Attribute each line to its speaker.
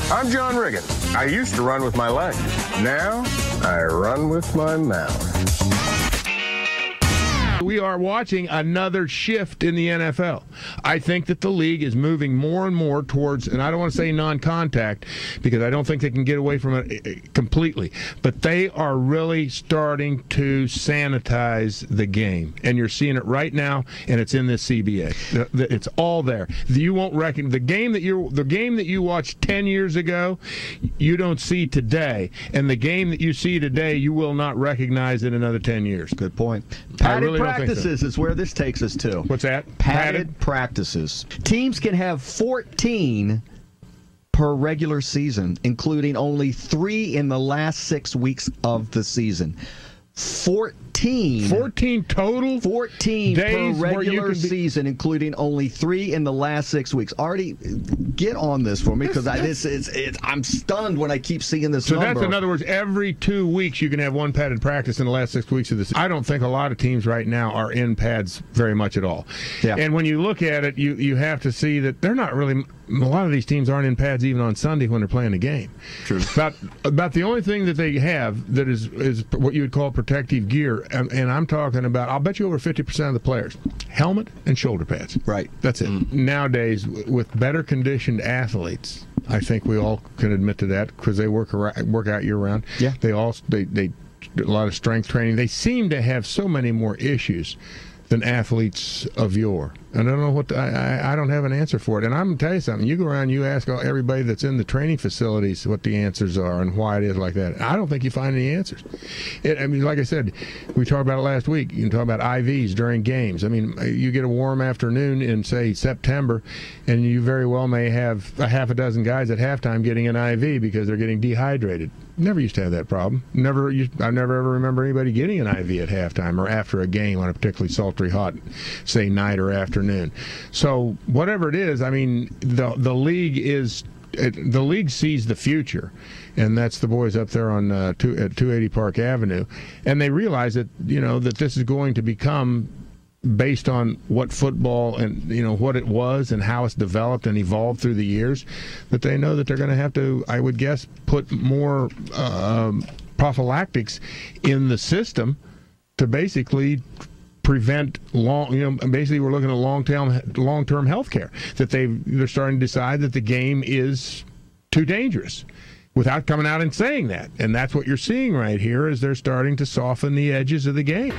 Speaker 1: I'm John Riggin. I used to run with my legs. Now, I run with my mouth.
Speaker 2: We are watching another shift in the NFL. I think that the league is moving more and more towards, and I don't want to say non-contact because I don't think they can get away from it completely, but they are really starting to sanitize the game. And you're seeing it right now, and it's in this CBA. It's all there. You won't reckon the game that you watched 10 years ago, you don't see today, and the game that you see today, you will not recognize in another 10 years.
Speaker 3: Good point.
Speaker 2: Padded
Speaker 3: Practices is where this takes us to.
Speaker 2: What's that?
Speaker 3: Padded practices. Teams can have 14 per regular season, including only 3 in the last 6 weeks of the season. 14
Speaker 2: total?
Speaker 3: 14
Speaker 2: days
Speaker 3: per regular season, including only 3 in the last 6 weeks. Artie, get on this for me, because I'm stunned when I keep seeing this number.
Speaker 2: So that's, in other words, every 2 weeks you can have one padded practice in the last 6 weeks of the season. I don't think a lot of teams right now are in pads very much at all.
Speaker 3: Yeah.
Speaker 2: And when you look at it, you have to see that they're not really... A lot of these teams aren't in pads even on Sunday when they're playing a game.
Speaker 3: True.
Speaker 2: About the only thing that they have that is what you would call protective gear, and I'm talking about, I'll bet you over 50% of the players, helmet and shoulder pads.
Speaker 3: Right.
Speaker 2: That's it. Nowadays, with better conditioned athletes, I think we all can admit to that because they work out year round.
Speaker 3: Yeah.
Speaker 2: They do a lot of strength training. They seem to have so many more issues than athletes of yore. And I don't know what I don't have an answer for it. And I'm going to tell you something. You go around, you ask everybody that's in the training facilities what the answers are and why it is like that. I don't think you find any answers. I mean, like I said, we talked about it last week. You can talk about IVs during games. I mean, you get a warm afternoon in, say, September, and you very well may have a half a dozen guys at halftime getting an IV because they're getting dehydrated. Never used to have that problem. I never ever remember anybody getting an IV at halftime or after a game on a particularly sultry, hot, say, night or afternoon. So whatever it is, I mean, the league sees the future, and that's the boys up there on at 280 Park Avenue, and they realize that that this is going to become based on what football and what it was and how it's developed and evolved through the years, that they know that they're going to have to, I would guess, put more prophylactics in the system to basically prevent basically we're looking at long-term health care, that they're starting to decide that the game is too dangerous without coming out and saying that. And that's what you're seeing right here, is they're starting to soften the edges of the game.